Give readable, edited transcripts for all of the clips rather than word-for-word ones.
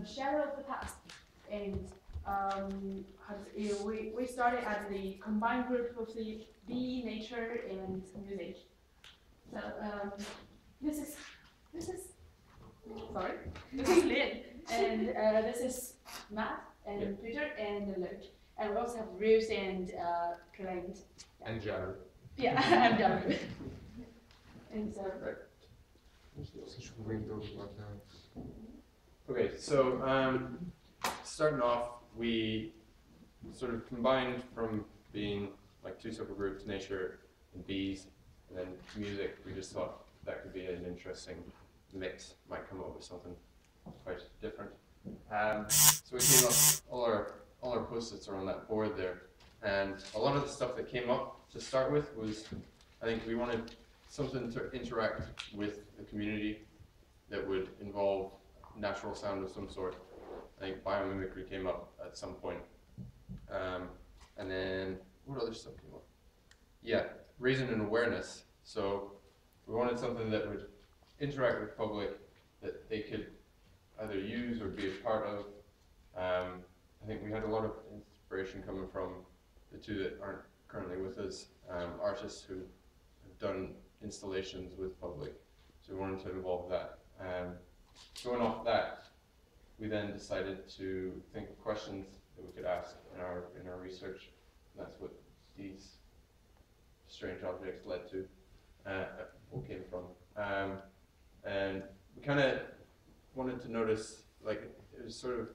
shadow of the past. And we started as the combined group of the bee, nature, and music. So this is sorry, this is Lynn, and this is Matt and Peter and Luke, and we also have Ruth and Clint. And Jared. Yeah, I'm Jared. And so. Okay, so starting off, we sort of combined from being like two separate groups, nature and bees, and then music. We just thought that could be an interesting mix, might come up with something quite different. So we came up, all our post-its are on that board there, and a lot of the stuff that came up to start with was, I think we wanted something to interact with the community that would involve natural sound of some sort. I think biomimicry came up at some point. And then, what other stuff came up? Yeah, raising an awareness. So we wanted something that would interact with the public, that they could either use or be a part of. I think we had a lot of inspiration coming from the two that aren't currently with us, artists who have done installations with public. So we wanted to involve that. Going off that, we then decided to think of questions that we could ask in our research. And that's what these strange objects led to, what came from. And we kind of wanted to notice, like, it was sort of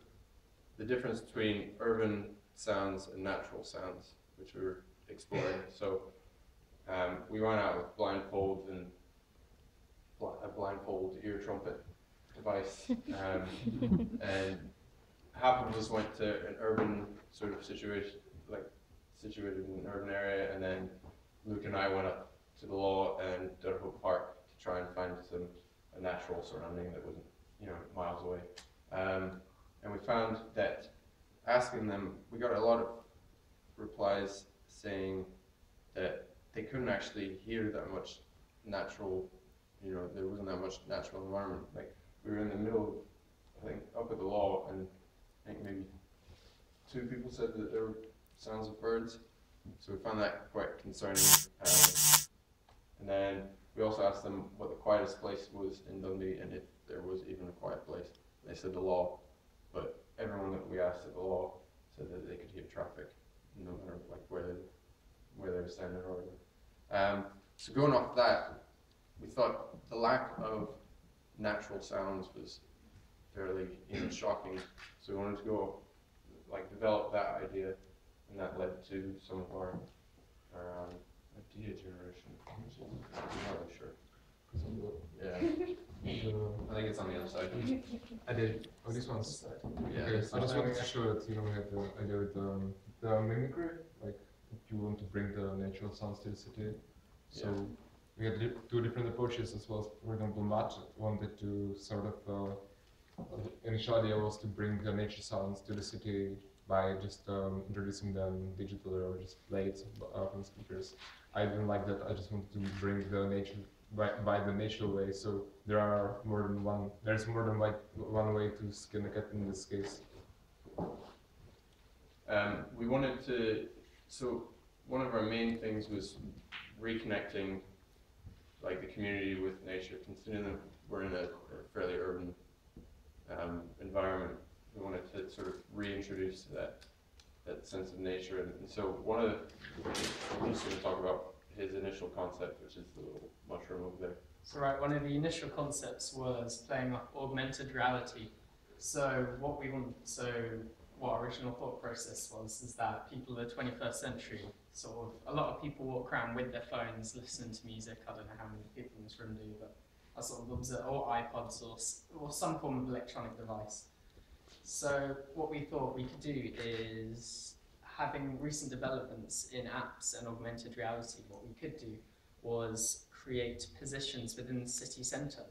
the difference between urban sounds and natural sounds, which we were exploring. So we went out with blindfolds and a blindfold ear trumpet device, and half of us went to an urban sort of situation, like situated in an urban area, and then Luke and I went up to the law and Dundee Park to try and find a natural surrounding that wasn't, miles away. And we found that asking them, we got a lot of replies saying that they couldn't actually hear that much natural, there wasn't that much natural environment. Like, we were in the middle, I think, up at the law, and I think maybe 2 people said that there were sounds of birds. So we found that quite concerning. And then we also asked them what the quietest place was in Dundee, and if there was even a quiet place. They said the law, but everyone that we asked at the law said that they could hear traffic, no matter like where they were standing or whatever. So going off that, we thought the lack of natural sounds was fairly shocking. So we wanted to go develop that idea, and that led to some of our idea generation. I'm not really sure. Yeah. I think it's on the other side. I did. Oh, this one's. Yeah. Okay, I just wanted to show that we had the idea with the mimicry, like if you want to bring the natural sounds to the city. So we had 2 different approaches as well. For example, Matt wanted to sort of, initial idea was to bring the nature sounds to the city by just introducing them digitally or just plates from speakers. I didn't like that. I just wanted to bring the nature by the natural way. So there are more than one. There's more than one way to skin a cat in this case. We wanted to. So one of our main things was reconnecting, like, the community with nature. Considering that we're in a fairly urban environment, we wanted to sort of reintroduce that sense of nature. And so one of I'm just going to talk about his initial concept, which is the little mushroom over there. So one of the initial concepts was playing up augmented reality. So what our original thought process is that people of the 21st century, a lot of people walk around with their phones listening to music. I don't know how many people in this room do, but I sort of observe, or iPods or some form of electronic device. So what we thought we could do is, having recent developments in apps and augmented reality, what we could do was create positions within the city centre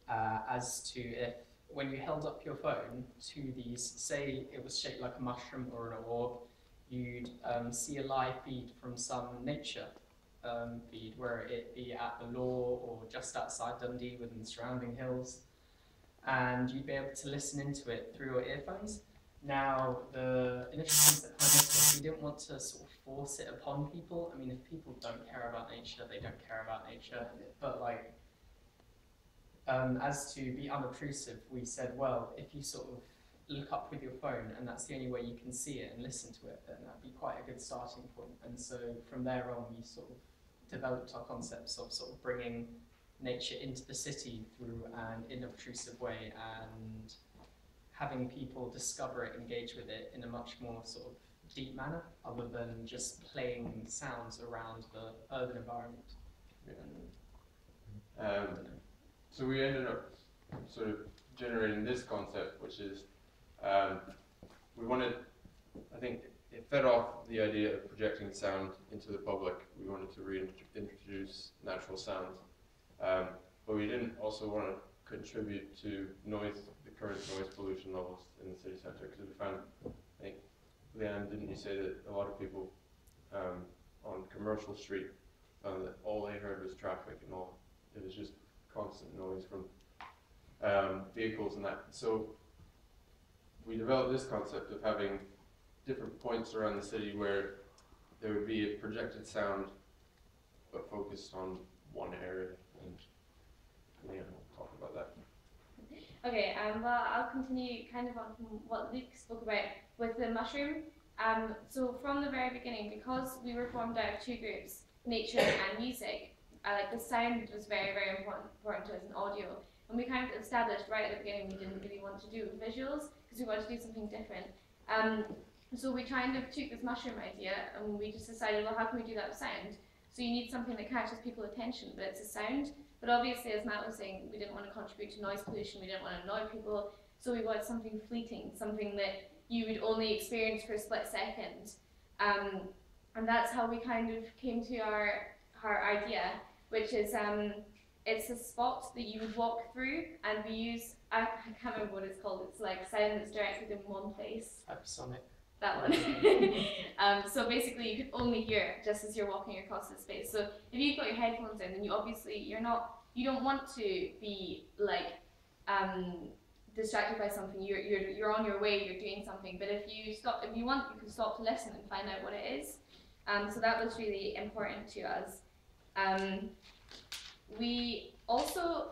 as to if, when you held up your phone to these, say it was shaped like a mushroom or an orb, you'd see a live feed from some nature feed, where it be at the law or just outside Dundee within the surrounding hills. and you'd be able to listen into it through your earphones. Now, the initial concept behind this was we didn't want to sort of force it upon people. I mean, if people don't care about nature, they don't care about nature. But like, as to be unobtrusive, we said, well, if you sort of look up with your phone and that's the only way you can see it and listen to it, then that'd be quite a good starting point. And so from there on, we sort of developed our concepts of sort of bringing nature into the city through an inobtrusive way and having people discover it, engage with it in a much more sort of deep manner, other than just playing sounds around the urban environment. Yeah. So we ended up sort of generating this concept, which is we wanted, I think it fed off the idea of projecting sound into the public. We wanted to reintroduce natural sounds, but we didn't also want to contribute to noise, the current noise pollution levels in the city centre, because we found, I think, Leanne, didn't you say that a lot of people on Commercial Street found that all they heard was traffic and all, it was just constant noise from vehicles and that. So we developed this concept of having different points around the city where there would be a projected sound but focused on one area, and yeah, we'll talk about that. Okay, well, I'll continue kind of on from what Luke spoke about with the mushroom. So from the very beginning, because we were formed out of two groups, nature and music, like the sound was very, very important to us in audio. And we kind of established right at the beginning we didn't really want to do visuals because we wanted to do something different. So we kind of took this mushroom idea and we just decided, well, how can we do that with sound? So you need something that catches people's attention, but it's a sound. But obviously, as Matt was saying, we didn't want to contribute to noise pollution, we didn't want to annoy people, so we wanted something fleeting, something that you would only experience for a split second. And that's how we kind of came to our idea, which is it's a spot that you would walk through, and we use, I can't remember what it's called, it's like sound that's directed in one place. Hypersonic. That one. So basically you can only hear it just as you're walking across the space. So if you've got your headphones in, then you obviously, you don't want to be like distracted by something. You're on your way, you're doing something. But if you want, you can stop to listen and find out what it is. So that was really important to us. We also,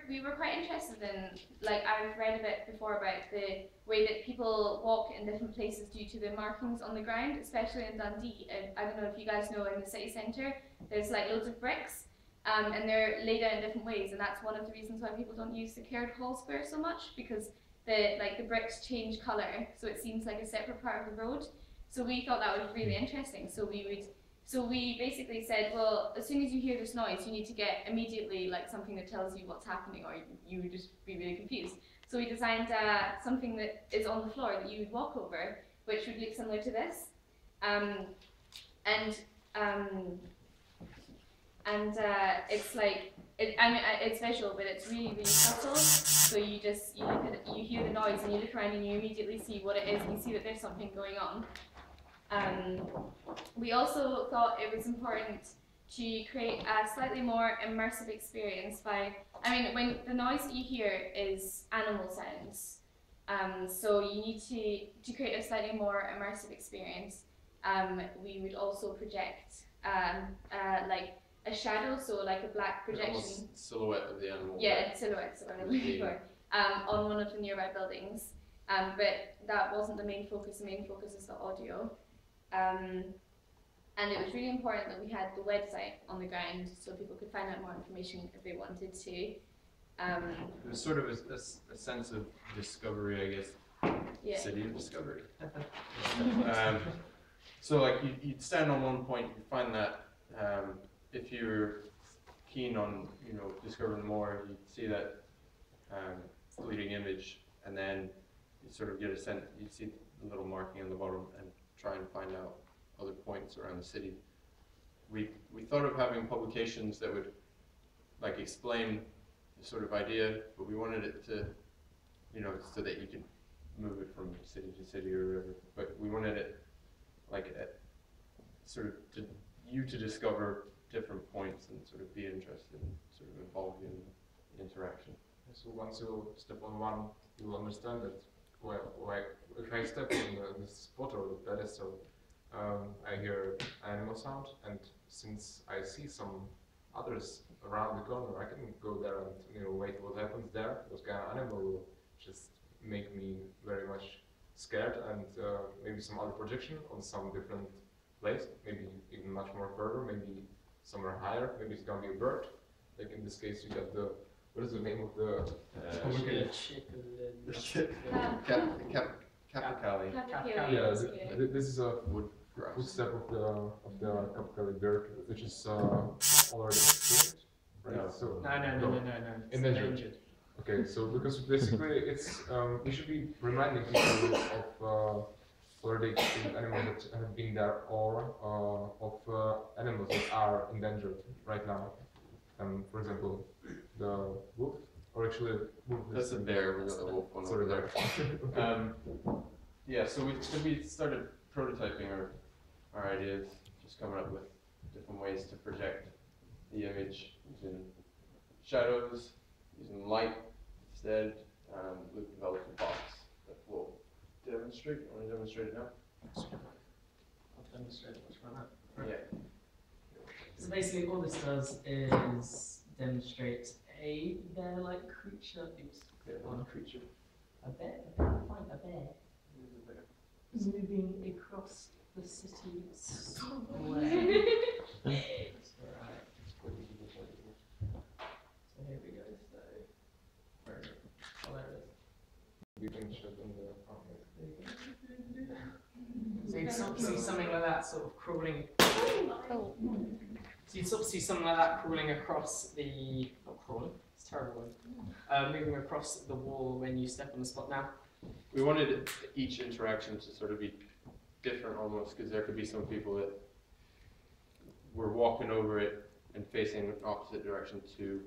we were quite interested in, like I've read a bit before about the way that people walk in different places due to the markings on the ground, especially in Dundee. I don't know if you guys know, in the city centre, there's like loads of bricks, and they're laid out in different ways, and that's one of the reasons why people don't use the Caird Hall Square so much, because the bricks change colour, so it seems like a separate part of the road. So we thought that was really interesting. So we basically said, well, as soon as you hear this noise, you need to get immediately like something that tells you what's happening, or you would just be really confused. So we designed something that is on the floor that you would walk over, which would look similar to this, it's like it's visual, but it's really, really subtle. So you look at it, you hear the noise, and you look around, and you immediately see what it is, and you see that there's something going on. We also thought it was important to create a slightly more immersive experience when the noise that you hear is animal sounds, so you need to create a slightly more immersive experience. We would also project like a shadow, so like a black projection. Almost silhouette of the animal. Yeah, silhouette, sorry, I'm looking for, on one of the nearby buildings. But that wasn't the main focus. The main focus is the audio. And it was really important that we had the website on the ground so people could find out more information if they wanted to. It was sort of a sense of discovery, I guess. Yeah. City of discovery. So like you'd stand on one point, you'd find that if you're keen on discovering more, you'd see that fleeting image, and then you sort of get a sense. You'd see the little marking on the bottom and try and find out other points around the city. We thought of having publications that would like explain the sort of idea, but we wanted it to, so that you could move it from city to city or whatever. But we wanted it like sort of to discover different points and sort of be interested and sort of involve you in interaction. So once you step on one, you will understand that. Well, if I step on this spot or the pedestal, I hear animal sound, and since I see some others around the corner, I can go there and wait what happens there. What kind of animal will just make me very much scared, and maybe some other projection on some different place, maybe even much more further, maybe somewhere higher. Maybe it's gonna be a bird. Like in this case, you got the what is the name of the Capercaillie. Yeah, this is a footstep of the Capercaillie bird, which is already extinct, right? No. So No. It's endangered. Okay, so because basically it's we should be reminding people of already extinct animals that have been there, or of animals that are endangered right now. For example, the wolf, or actually wolf. That's a bear. We got the wolf one Sorry, over there. Yeah, so we started prototyping our ideas, just coming up with different ways to project the image using shadows, using light instead. We've developed a box that we'll demonstrate. You want to demonstrate it now? I'll demonstrate it. Yeah. So basically all this does is demonstrate a bear-like creature. Oops. One creature. A bear? Find a bear. Here's a bear. Moving across the city somewhere. That's alright. So here we go. So, where is it? Oh, there it is. You can show them the So you'd sort of see something like that sort of crawling. So you'd sort of see something like that crawling across the. Not crawling, it's a terrible word. Moving across the wall when you step on the spot now. We wanted each interaction to sort of be different almost, because there could be some people that were walking over it and facing the opposite direction to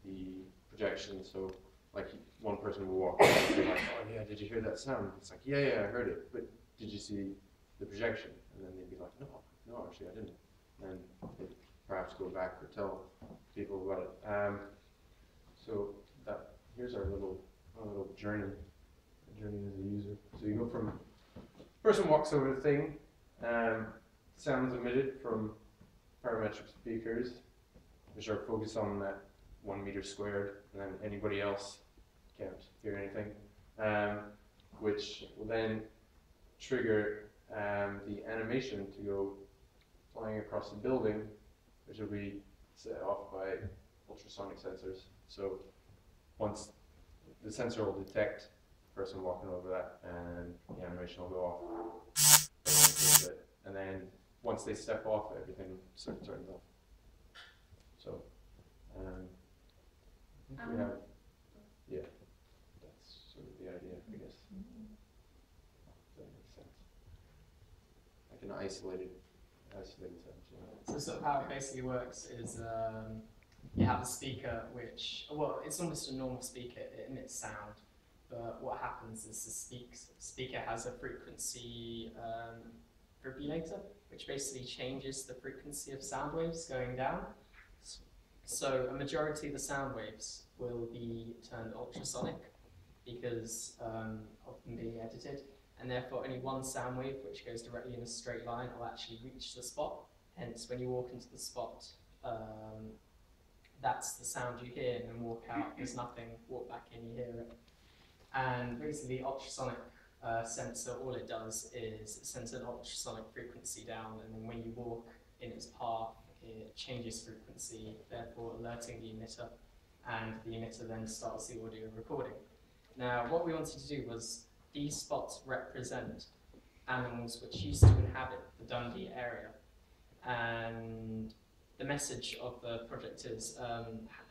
the projection. So, like, one person will walk over and be like, "Oh yeah, did you hear that sound?" It's like, "Yeah, I heard it, but did you see the projection?" And then they'd be like, "No, actually, I didn't." And they'd perhaps go back or tell people about it. So that here's our little journey. Journey as a user. So you go from person walks over the thing, sounds emitted from parametric speakers, which are focused on that 1 meter squared, and then anybody else can't hear anything, which will then trigger the animation to go flying across the building, which will be set off by ultrasonic sensors. So once the sensor will detect person walking over that, and the animation will go off. And then once they step off, everything sort of turns off. So we have, yeah, that's sort of the idea, I guess. If that makes sense. Like an isolated sense. Yeah. So sort of how it basically works is you have a speaker which, well, it's almost a normal speaker, it emits sound. But what happens is the speaker has a frequency regulator, which basically changes the frequency of sound waves going down. So a majority of the sound waves will be turned ultrasonic because of them being edited, and therefore only one sound wave, which goes directly in a straight line, will actually reach the spot. Hence, when you walk into the spot, that's the sound you hear, and then walk out, there's nothing, walk back in, you hear it. And basically, the ultrasonic sensor, all it does is it sends an ultrasonic frequency down, and then when you walk in its path, it changes frequency, therefore alerting the emitter, and the emitter then starts the audio recording. Now, what we wanted to do was, these spots represent animals which used to inhabit the Dundee area, and the message of the project is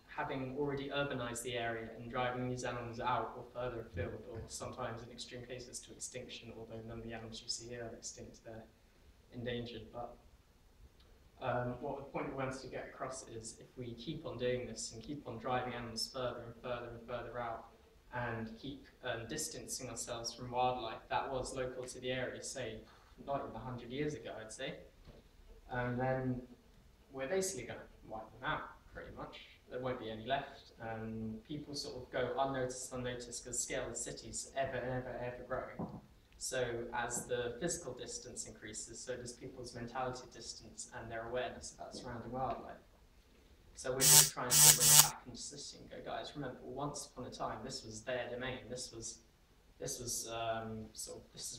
having already urbanized the area and driving these animals out or further afield, or sometimes in extreme cases to extinction, although none of the animals you see here are extinct, they're endangered. But what the point we wanted to get across is, if we keep on doing this and keep on driving animals further and further and further out, and keep distancing ourselves from wildlife that was local to the area, say, not even 100 years ago, I'd say, then we're basically going to wipe them out, pretty much. there won't be any left. People sort of go unnoticed because scale of the city's ever growing. So as the physical distance increases, so does people's mentality distance and their awareness about surrounding wildlife. So we're just trying to bring it back into the city and go, guys, remember, once upon a time, this was their domain. This was this is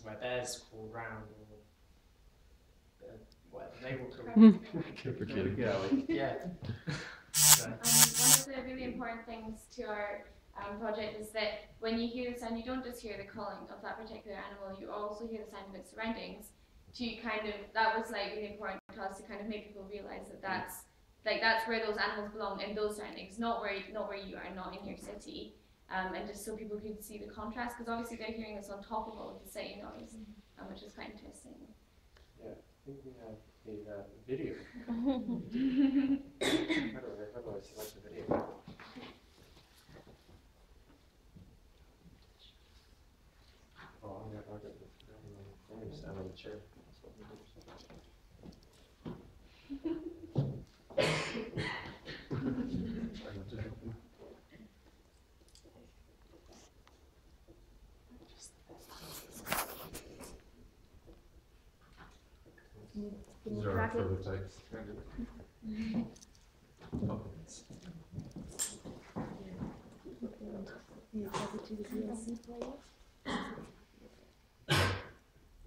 where bears crawl around, or whatever they will call. Yeah. One of the really important things to our project is that when you hear the sound, you don't just hear the calling of that particular animal, you also hear the sound of its surroundings. That was like really important to us to kind of make people realize that that's where those animals belong, in those surroundings, not where you are, not in your city. And just so people could see the contrast, because obviously they're hearing this on top of all of the city noise, which is quite interesting. Yeah, I think we have a video. How do I select the video? Oh, I got this. I'm going to stand on the chair. These are our prototypes. Is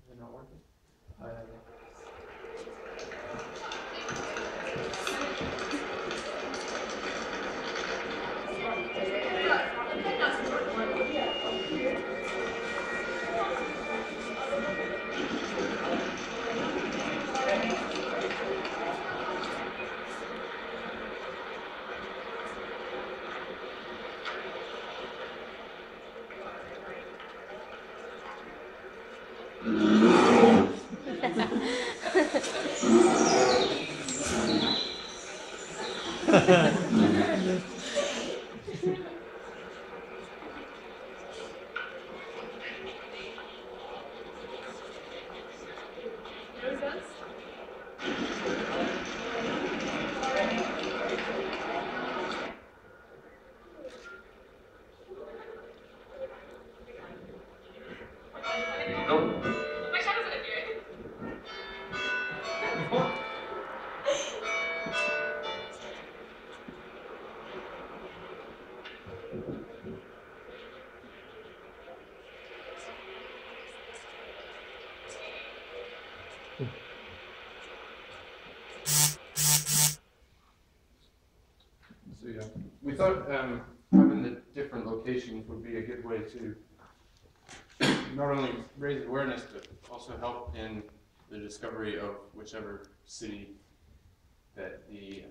it not working? So yeah, we thought having the different locations would be a good way to not only raise awareness, but also help in the discovery of whichever city that the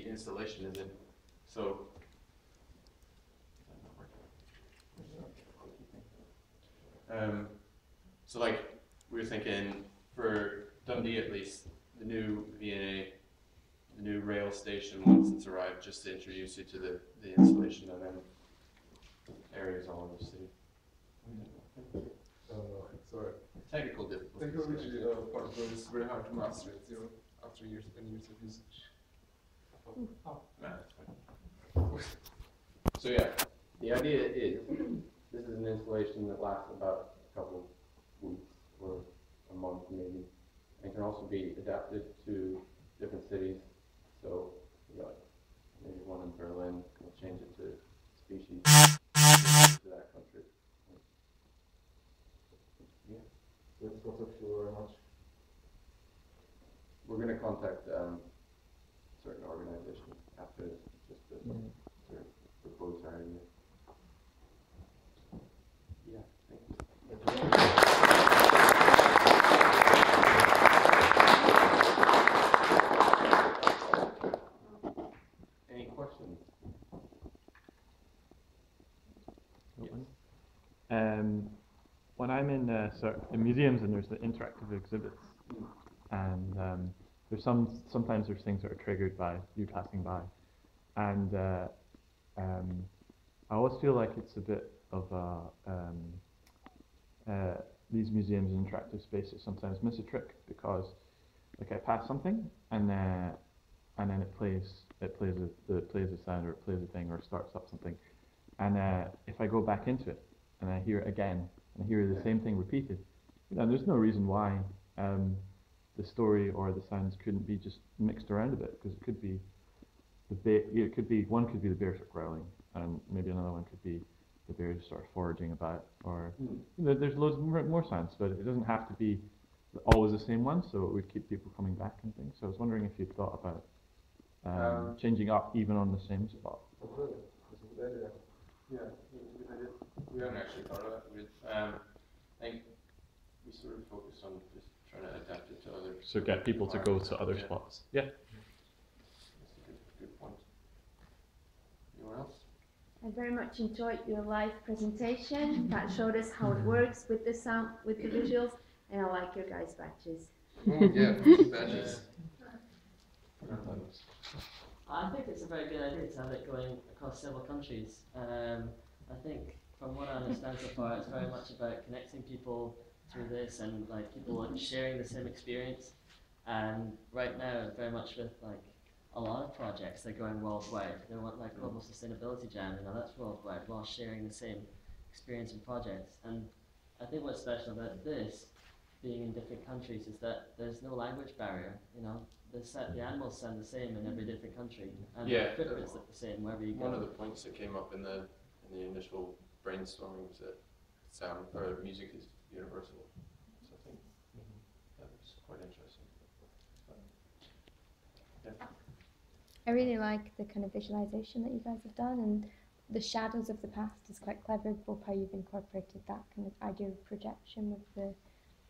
installation is in. So, so like we were thinking for Dundee at least, the new V&A, the new rail station, once it's arrived, just to introduce you to the installation and then areas all over the city. Sorry. Technical difficulties. Technology part of it is very hard to master it, after years and years of usage. Oh, no, that's fine. So yeah, the idea is, this is an installation that lasts about a couple of weeks or a month maybe, and can also be adapted to different cities. So we got maybe one in Berlin, we'll change it to species to that country. Yeah. So it's not actually very much. We're going to contact certain organizations after this, just to sort of propose our idea. Yeah, thank you. Any questions? When I'm in in museums and there's the interactive exhibits, and sometimes there's things that are triggered by you passing by, and I always feel like it's a bit of these museums and interactive spaces sometimes miss a trick, because like I pass something, and then it plays a sound, or it plays a thing, or starts up something, and if I go back into it and I hear it again and I hear the same thing repeated, there's no reason why the story or the sounds couldn't be just mixed around a bit, because it could be one could be the bears are growling, and maybe another one could be the bears start foraging about, or there's loads more sounds, but it doesn't have to be always the same one, so it would keep people coming back and things. So I was wondering if you'd thought about changing up even on the same spot. Oh, really? That's a good idea. Yeah, good idea. We haven't actually thought of that. I think we sort of focused on just trying to adapt it to other. So get people to go to other Yeah. spots. Yeah. That's a good point. Anyone else? I very much enjoyed your live presentation that showed us how it works with the sound, with the visuals, and I like your guys' badges. Oh, yeah, badges. I think it's a very good idea to have it going across several countries. I think from what I understand so far, it's very much about connecting people through this, and like people sharing the same experience. And right now, very much with like a lot of projects, they're going worldwide. They want like Global Sustainability Jam, that's worldwide, while sharing the same experience and projects. And I think what's special about this, being in different countries, is that there's no language barrier. The animals sound the same in every different country, and Yeah. the footprints look the same wherever you go. One of the points that came up in the initial brainstorming was that sound or music is universal. So I think that was quite interesting. I really like the kind of visualization that you guys have done, and the shadows of the past is quite clever, both how you've incorporated that kind of idea of projection with the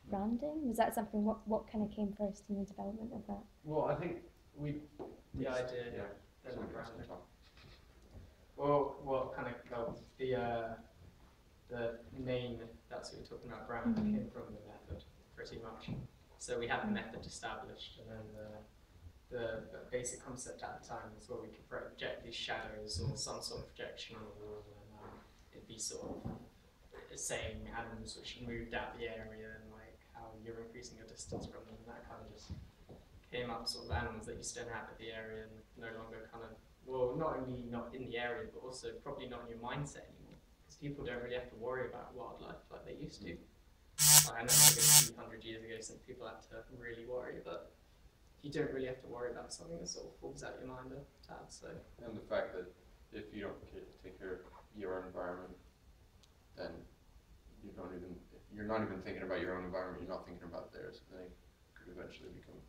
branding. Was that something, what kind of came first in the development of that? Well, I think The idea, yeah. then Someone the else can branding. talk. Well, what kind of the name that's what you're talking about, brand, came from the method, pretty much. So we had the method established, and then the basic concept at the time was where we could project these shadows or some sort of projection on the wall, and it'd be sort of saying animals which moved out the area, and like how you're increasing your distance from them, and that kind of just came up, sort of animals that you still have at the area and no longer kind of, well, not only not in the area, but also probably not in your mindset anymore, because people don't really have to worry about wildlife like they used to. I know maybe a few hundred years ago some people had to really worry, but you don't really have to worry about something that sort of falls out your mind a tad. So. And the fact that if you don't take care of your environment, then you're not even thinking about your own environment. You're not thinking about theirs. And they could eventually become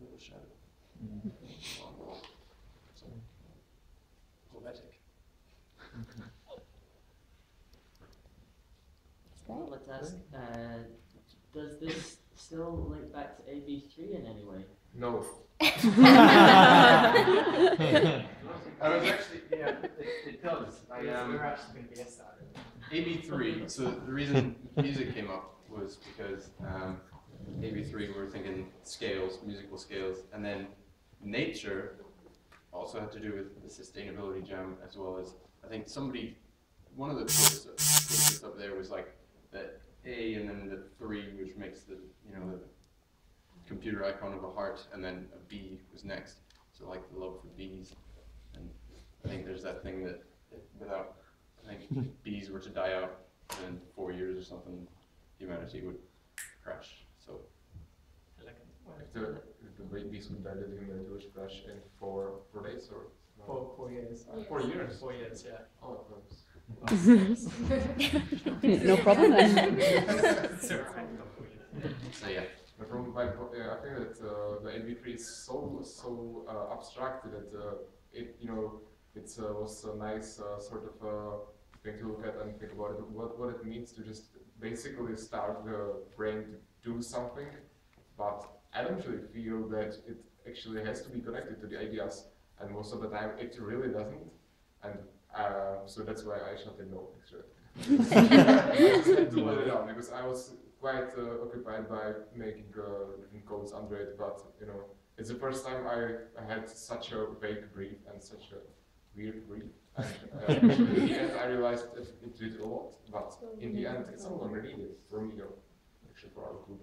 a little shadow. So poetic. I'd like to ask, does this still link back to AB3 in any way? No. I was actually, yeah, it does. We're actually going to be started. AB3, so the reason music came up was because AB3 we were thinking scales, musical scales, and then nature also had to do with the sustainability jam, as well as, I think one of the quotes up there was like the A and then the 3, which makes the computer icon of a heart, and then a B was next. So like the love for bees, and I think there's that thing that I think bees were to die out in 4 years or something, humanity would crash. So If the bees would die, the humanity would crash in 4 days or? No? 4 years. 4 years? 4 years, yeah. Oh, close. No problem then. so yeah. From my, I think that the AB3 is so abstract that it was a nice sort of thing to look at and think about it, what it means to just basically start the brain to do something, but I don't really feel that it actually has to be connected to the ideas, and most of the time it really doesn't, and so that's why I shut it no, actually. I just had to let it out because I was quite occupied by making different codes under it, but it's the first time I had such a vague brief and such a weird brief. And in the end, I realized that it did a lot, but in the end, it's no longer needed for me, actually for our group.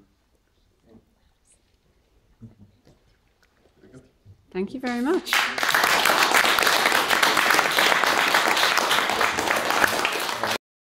Thank you very much.